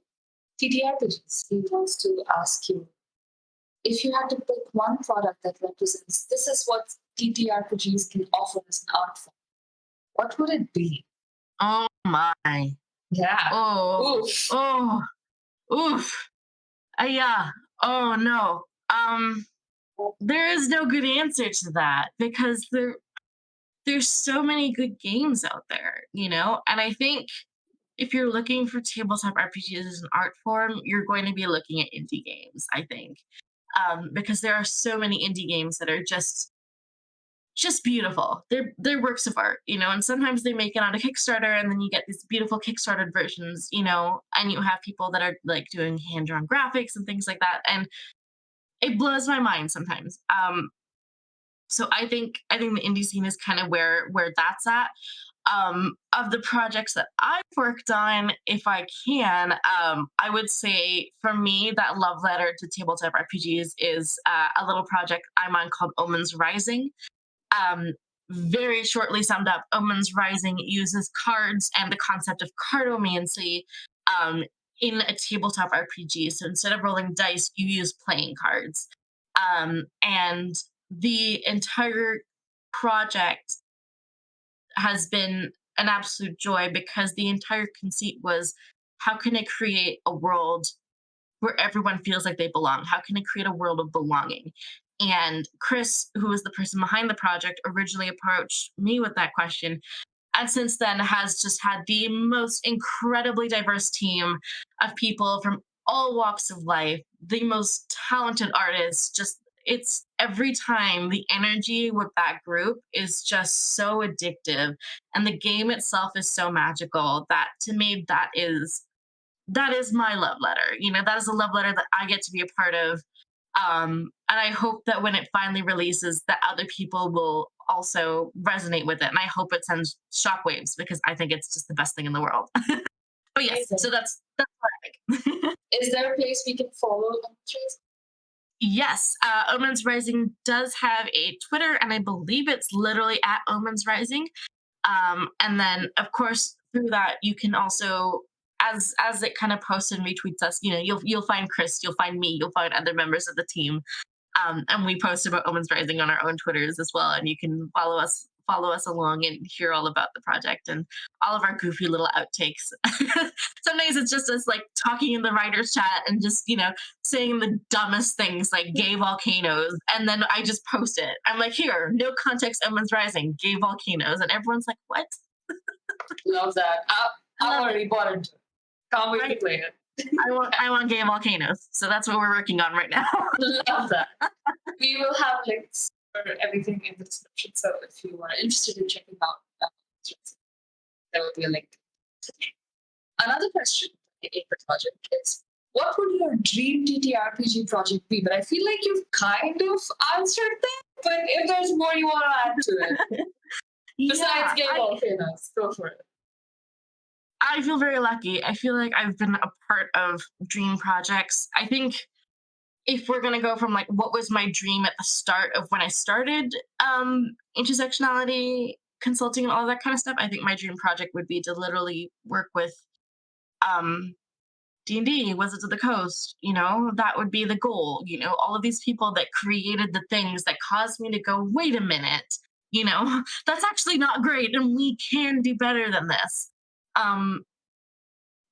TTRPGs. He wants to ask you if you had to pick one product that represents this is what TTRPGs can offer as an art form, what would it be? Oh my. Yeah. Oh, Oof. oh, oof. Yeah. Oh no. There is no good answer to that because there's so many good games out there, and I think if you're looking for tabletop RPGs as an art form, you're going to be looking at indie games, I think. Because there are so many indie games that are just beautiful. They're works of art, and sometimes they make it on a Kickstarter and then you get these beautiful Kickstarter versions, and you have people that are like doing hand drawn graphics and things like that. And it blows my mind sometimes. So I think the indie scene is kind of where that's at. Of the projects that I've worked on, if I can, I would say for me that love letter to tabletop RPGs is a little project I'm on called Omens Rising. um, Very shortly summed up, Omen's Rising uses cards and the concept of cardomancy um, in a tabletop RPG. So instead of rolling dice, you use playing cards. And the entire project has been an absolute joy because the entire conceit was, how can I create a world where everyone feels like they belong? How can I create a world of belonging? And Chris, who is the person behind the project, originally approached me with that question. And since then has just had the most incredibly diverse team of people from all walks of life, the most talented artists. Just, it's every time the energy with that group is just so addictive. And the game itself is so magical that to me, that is my love letter. That is a love letter that I get to be a part of. And I hope that when it finally releases, that other people will also resonate with it. And I hope it sends shockwaves because I think it's just the best thing in the world. But yes, Amazing. so that's what I think. Is there a place we can follow on Trace? Yes, Omens Rising does have a Twitter, and I believe it's literally at Omens Rising. And then, of course, through that, you can also, as it kind of posts and retweets us, you'll find Chris, you'll find me, you'll find other members of the team, and we post about Omens Rising on our own Twitters as well, and you can follow us along and hear all about the project and all of our goofy little outtakes. Sometimes it's just us like talking in the writers chat and just saying the dumbest things like gay volcanoes, and then I just post it. I'm like, here, no context, Omens Rising, gay volcanoes, and everyone's like, what? Love that. I I've love already bought into it. Can't wait to play it. I want gay volcanoes, so that's what we're working on right now. Love that. We will have links for everything in the description. So if you are interested in checking out there will be a link. Another question in the project is, what would your dream TTRPG project be? But I feel like you've kind of answered that. But if there's more you want to add to it, besides Game Volcanoes, go for it. I feel very lucky. I feel like I've been a part of dream projects. I think if we're gonna go from like what was my dream at the start of when I started intersectionality consulting and all that kind of stuff, I think my dream project would be to literally work with um D&D, Wizards of the Coast. That would be the goal. All of these people that created the things that caused me to go, wait a minute, that's actually not great, and we can do better than this. Um,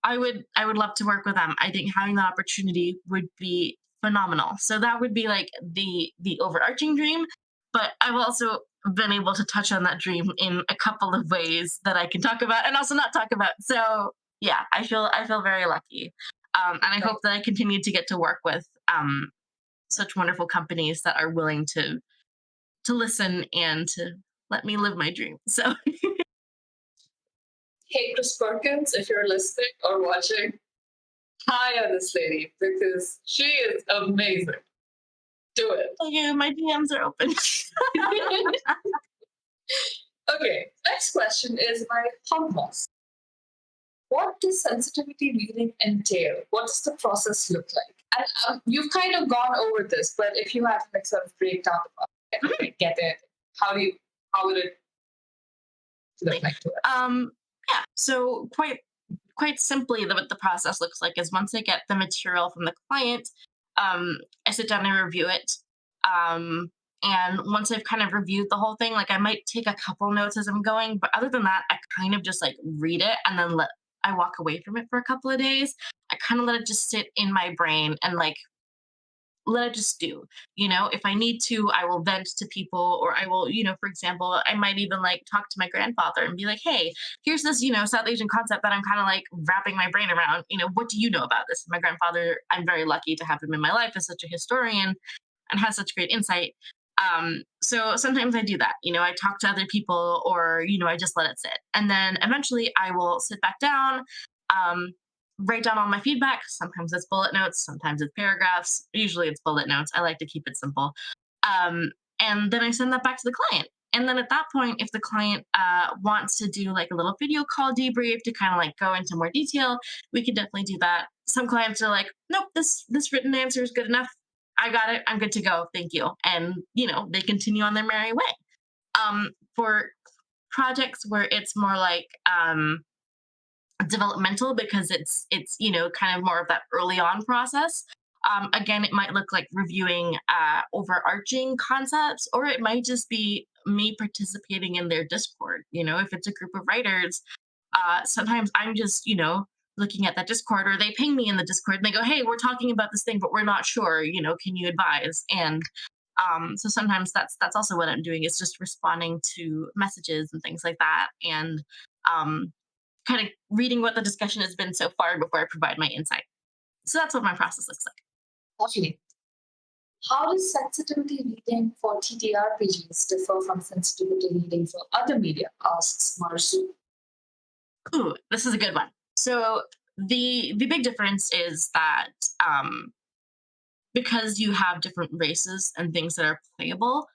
I would love to work with them. I think having that opportunity would be phenomenal. So that would be like the overarching dream, but I've also been able to touch on that dream in a couple of ways that I can talk about and also not talk about. So yeah, I feel very lucky. And I hope that I continue to get to work with such wonderful companies that are willing to listen and to let me live my dream. So Hey, Chris Perkins, if you're listening or watching, hire this lady because she is amazing. Do it. thank you. My DMs are open. Okay, next question is by Hummus. What does sensitivity reading entail? What does the process look like? And you've kind of gone over this, but if you had to like sort of break down the process, like, get it, how would it look like to us? Yeah. So quite simply, what the process looks like is once I get the material from the client, I sit down and review it. Um, and once I've kind of reviewed the whole thing, like I might take a couple notes as I'm going, but other than that, I kind of just like read it and then I walk away from it for a couple of days. I kind of let it just sit in my brain and like let it just do. If I need to, I will vent to people, or I will, for example, I might even like talk to my grandfather and be like, hey, here's this, South Asian concept that I'm kind of like wrapping my brain around. What do you know about this? My grandfather, I'm very lucky to have him in my life as such a historian and has such great insight. So sometimes I do that. I talk to other people, or I just let it sit, and then eventually I will sit back down, um, write down all my feedback. Sometimes it's bullet notes, sometimes it's paragraphs. Usually it's bullet notes. I like to keep it simple. And then I send that back to the client. And then at that point, if the client wants to do like a little video call debrief to kind of like go into more detail, we could definitely do that. Some clients are like, nope, this written answer is good enough. I got it. I'm good to go. Thank you. And they continue on their merry way. For projects where it's more like developmental, because it's kind of more of that early on process. Again, it might look like reviewing overarching concepts, or it might just be me participating in their Discord. If it's a group of writers, sometimes I'm just looking at that Discord, or they ping me in the Discord and they go, hey, we're talking about this thing but we're not sure, can you advise? And so sometimes that's also what I'm doing, is just responding to messages and things like that, and um, kind of reading what the discussion has been so far before I provide my insight. So that's what my process looks like. Lovely. How does sensitivity reading for TTRPGs differ from sensitivity reading for other media? Asks Marsu. Ooh, this is a good one. So the big difference is that because you have different races and things that are playable,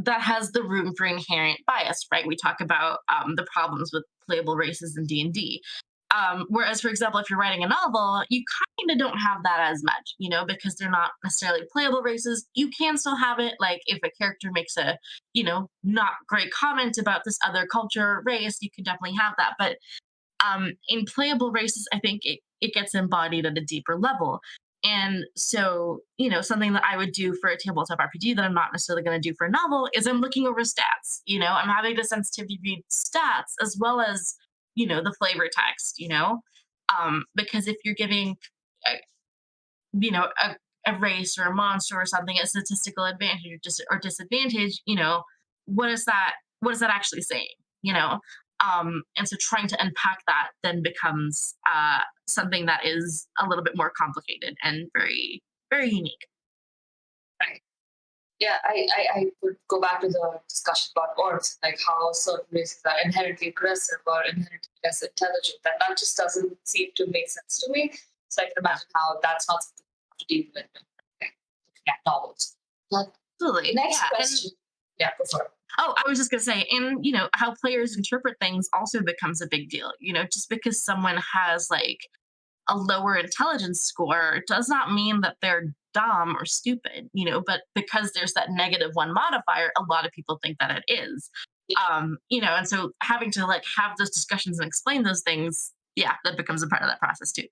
that has the room for inherent bias, right? We talk about the problems with playable races in D&D. Whereas, for example, if you're writing a novel, you kind of don't have that as much, because they're not necessarily playable races. You can still have it, like if a character makes a, not great comment about this other culture or race, you can definitely have that. But in playable races, I think it gets embodied at a deeper level. And so, something that I would do for a tabletop RPG that I'm not necessarily going to do for a novel is I'm looking over stats. I'm having the sensitivity read stats as well as, the flavor text, because if you're giving, a, a race or a monster or something a statistical advantage or disadvantage, what is that? What is that actually saying? You know, and so trying to unpack that then becomes something that is a little bit more complicated and very, very unique. Right. Yeah, I would go back to the discussion about orcs, like how certain races are inherently aggressive or inherently less intelligent. That just doesn't seem to make sense to me. So I can imagine how that's not something you have to deal with when looking at novels. But Absolutely. next Yeah. question. Yeah, before. Oh, I was just going to say, and how players interpret things also becomes a big deal. Just because someone has like a lower intelligence score does not mean that they're dumb or stupid, but because there's that negative one modifier, a lot of people think that it is. And so having to like have those discussions and explain those things, yeah, that becomes a part of that process too.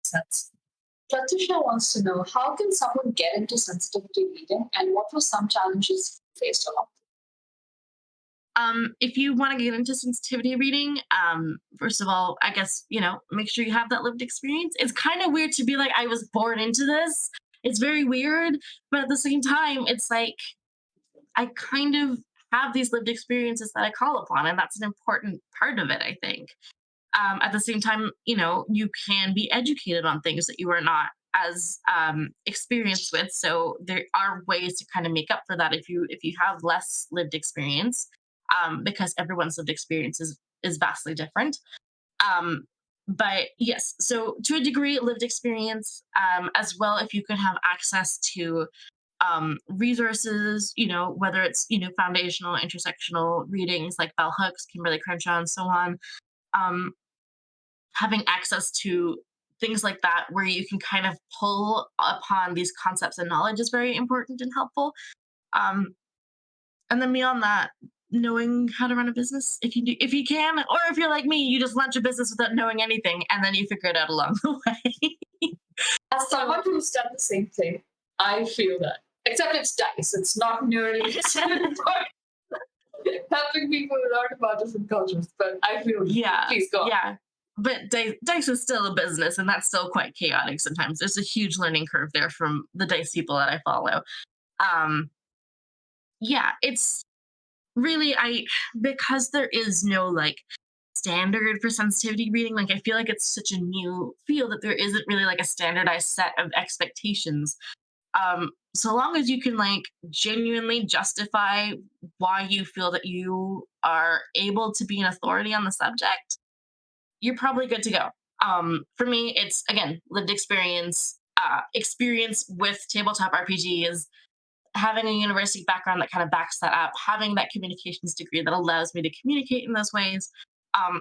Sense. Pratusha wants to know how can someone get into sensitivity reading and what were some challenges faced along? If you want to get into sensitivity reading, first of all, I guess, make sure you have that lived experience. It's kind of weird to be like, I was born into this. It's very weird. But at the same time, it's like, I kind of have these lived experiences that I call upon, and that's an important part of it, I think. At the same time, you can be educated on things that you are not as experienced with. So there are ways to kind of make up for that if you have less lived experience, because everyone's lived experience is vastly different. Um, but yes, so to a degree, lived experience, as well, if you can have access to resources, whether it's foundational, intersectional readings like bell hooks, Kimberly Crenshaw, and so on. Um, Having access to things like that where you can kind of pull upon these concepts and knowledge is very important and helpful. Um, and then beyond that, knowing how to run a business if you can, or if you're like me, you just launch a business without knowing anything and then you figure it out along the way. As someone who's done the same thing, I feel that. Except it's dice. It's not nearly as important. Helping people learn about different cultures, but I feel Yeah, please go on. yeah. But dice is still a business, and that's still quite chaotic sometimes. There's a huge learning curve there from the dice people that I follow. Um, yeah, it's really I because there is no like standard for sensitivity reading. Like I feel like it's such a new field that there isn't really like a standardized set of expectations. So long as you can like genuinely justify why you feel that you are able to be an authority on the subject, you're probably good to go. For me, it's again lived experience, experience with tabletop RPGs, having a university background that kind of backs that up, having that communications degree that allows me to communicate in those ways.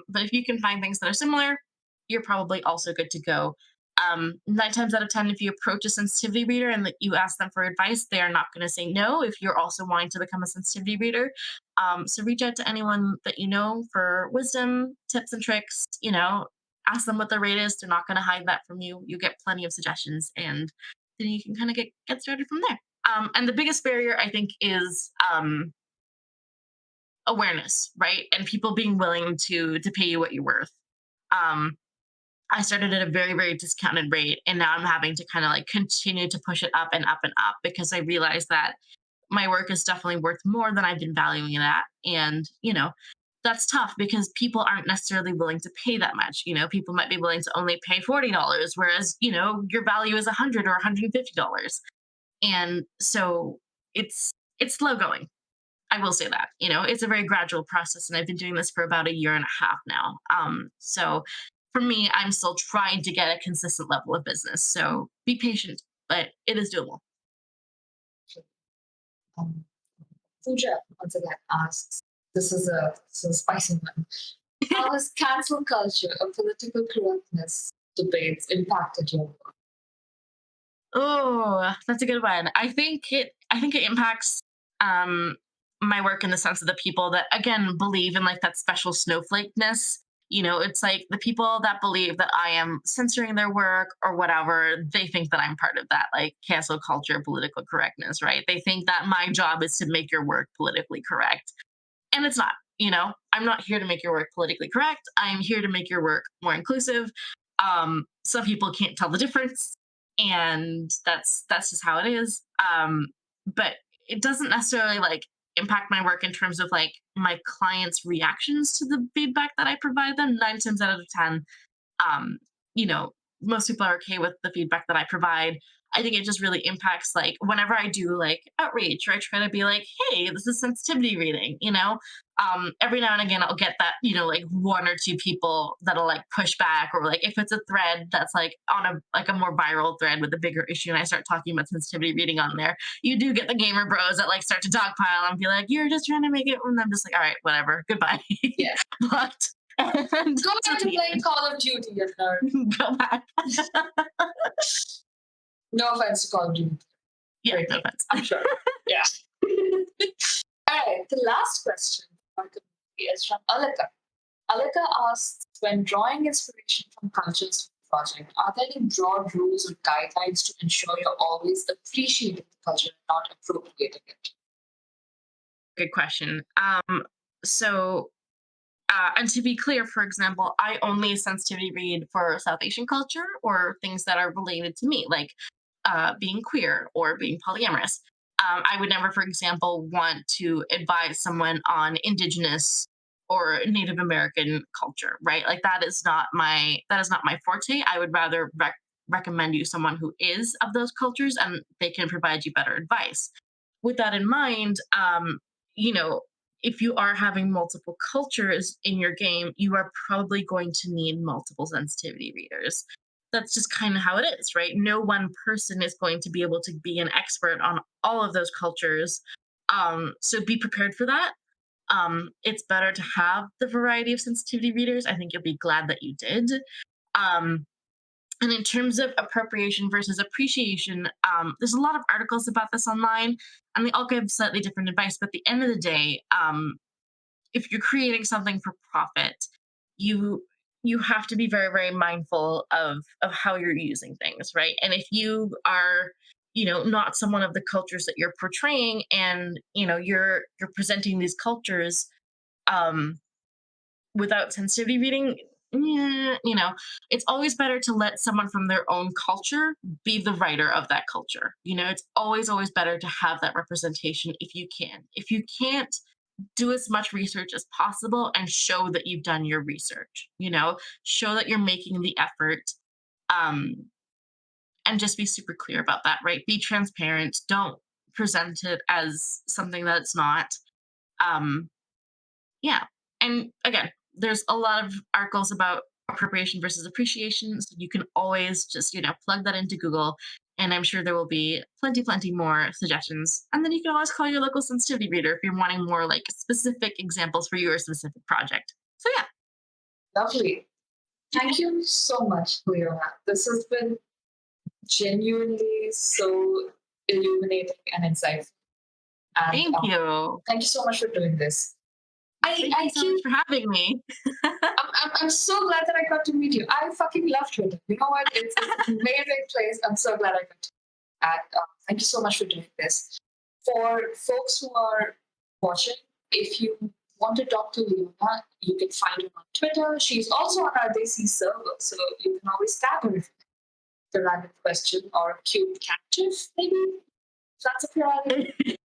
But if you can find things that are similar, you're probably also good to go. 9 times out of 10, if you approach a sensitivity reader and that you ask them for advice, they are not going to say no if you're also wanting to become a sensitivity reader. So reach out to anyone that you know for wisdom, tips, and tricks. Ask them what their rate is. They're not going to hide that from you. You get plenty of suggestions, and then you can kind of get started from there. And the biggest barrier, I think, is awareness, right? And people being willing to pay you what you're worth. Um, I started at a very, very discounted rate, and now I'm having to kind of like continue to push it up and up and up because I realize that my work is definitely worth more than I've been valuing it at. And, that's tough because people aren't necessarily willing to pay that much. People might be willing to only pay $40, whereas, your value is 100 or $150. And so it's slow going. I will say that. It's a very gradual process, and I've been doing this for about a year and a half now. So for me, I'm still trying to get a consistent level of business. So be patient, but it is doable. Um, Pooja once again asks, this is a spicy one. How has cancel culture or political correctness debates impacted your work? Oh, that's a good one. I think it impacts um my work in the sense of the people that again believe in like that special snowflakeness. It's like the people that believe that I am censoring their work or whatever, they think that I'm part of that like cancel culture, political correctness, right? They think that my job is to make your work politically correct. And it's not. I'm not here to make your work politically correct. I'm here to make your work more inclusive. Some people can't tell the difference, and that's just how it is. But it doesn't necessarily like impact my work in terms of like my clients reactions to the feedback that I provide them. 9 times out of 10, um, you know, most people are okay with the feedback that I provide. I think it just really impacts like whenever I do like outreach or I try to be like, hey, this is sensitivity reading. Every now and again I'll get that, like one or two people that'll like push back, or like if it's a thread that's like on a more viral thread with a bigger issue and I start talking about sensitivity reading on there, you do get the gamer bros that like start to dogpile and be like, you're just trying to make it, and I'm just like, all right, whatever, goodbye. Yes. But and Go back to playing Call of Duty, you nerd. go back. No offense to Call of Duty. Yeah, Great no game. offense. I'm sure. Yeah. All right. The last question for our community is from Alika. Alika asks, when drawing inspiration from cultures for the project, are there any broad rules or guidelines to ensure you're always appreciating the culture and not appropriating it? Good question. So and to be clear, for example, I only sensitivity read for South Asian culture or things that are related to me, like being queer or being polyamorous. I would never, for example, want to advise someone on Indigenous or Native American culture, right? Like that is not my forte. I would rather recommend you someone who is of those cultures, and they can provide you better advice. With that in mind, you know, if you are having multiple cultures in your game, you are probably going to need multiple sensitivity readers. That's just kind of how it is, right? No one person is going to be able to be an expert on all of those cultures. So be prepared for that. It's better to have the variety of sensitivity readers. I think you'll be glad that you did. Um, and in terms of appropriation versus appreciation, there's a lot of articles about this online, and they all give slightly different advice. But at the end of the day, if you're creating something for profit, you you have to be very, very mindful of how you're using things, right? And if you are, not someone of the cultures that you're portraying, and you're presenting these cultures um without sensitivity reading, it's always better to let someone from their own culture be the writer of that culture. It's always better to have that representation if you can. If you can't, do as much research as possible and show that you've done your research, show that you're making the effort. um and just be super clear about that, right? Be transparent. Don't present it as something that it's not. um yeah. And again, there's a lot of articles about appropriation versus appreciation. So you can always just, plug that into Google And I'm sure there will be plenty more suggestions. And then you can always call your local sensitivity reader if you're wanting more like specific examples for your specific project. So yeah. Lovely. Thank you so much, Leona. This has been genuinely so illuminating and insightful. And Thank you. thank you so much for doing this. Thank you so much for having me. I'm so glad that I got to meet you. I fucking love Twitter. You know what? It's an amazing place. I'm so glad I got to. And thank you so much for doing this. For folks who are watching, if you want to talk to Leona, you can find her on Twitter. She's also on our Desis server, so you can always tag her if the random question or a cute captive, maybe. That's a priority.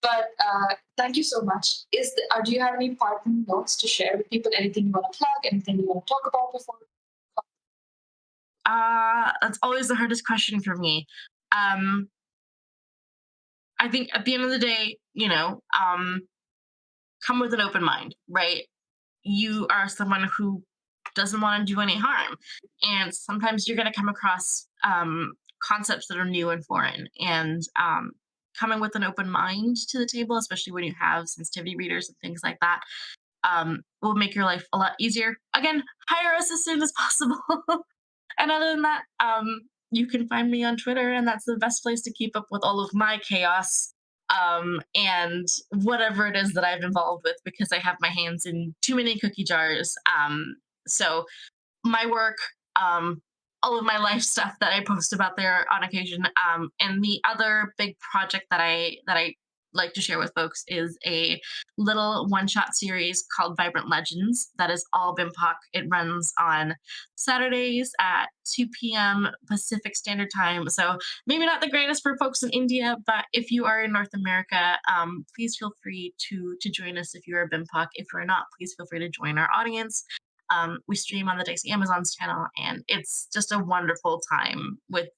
But thank you so much. Do you have any parting notes to share with people? Anything you want to plug? Anything you want to talk about before? That's always the hardest question for me. Um, I think at the end of the day, come with an open mind, right? You are someone who doesn't want to do any harm. And sometimes you're going to come across concepts that are new and foreign. And coming with an open mind to the table, especially when you have sensitivity readers and things like that, will make your life a lot easier. Again, hire us as soon as possible. And other than that, you can find me on Twitter, and that's the best place to keep up with all of my chaos and whatever it is that I've involved with, because I have my hands in too many cookie jars. So my work, all of my life stuff that I post about there on occasion, and the other big project that I like to share with folks is a little one-shot series called Vibrant Legends that is all BIMPOC. It runs on Saturdays at 2 p.m. Pacific Standard Time. So maybe not the greatest for folks in India, but if you are in North America, please feel free to join us if you're a BIMPOC. If you're not, please feel free to join our audience. We stream on the Dicey Amazon's channel, and it's just a wonderful time with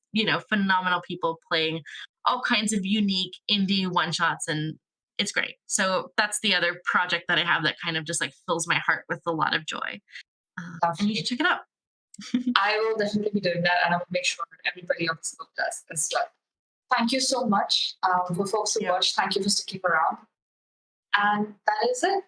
phenomenal people playing all kinds of unique indie one shots, and it's great. So that's the other project that I have that kind of just like fills my heart with a lot of joy. And you should check it out. I will definitely be doing that, and I will make sure everybody on this book does as well. Thank you so much for folks who watch. Thank you for sticking around. And that is it.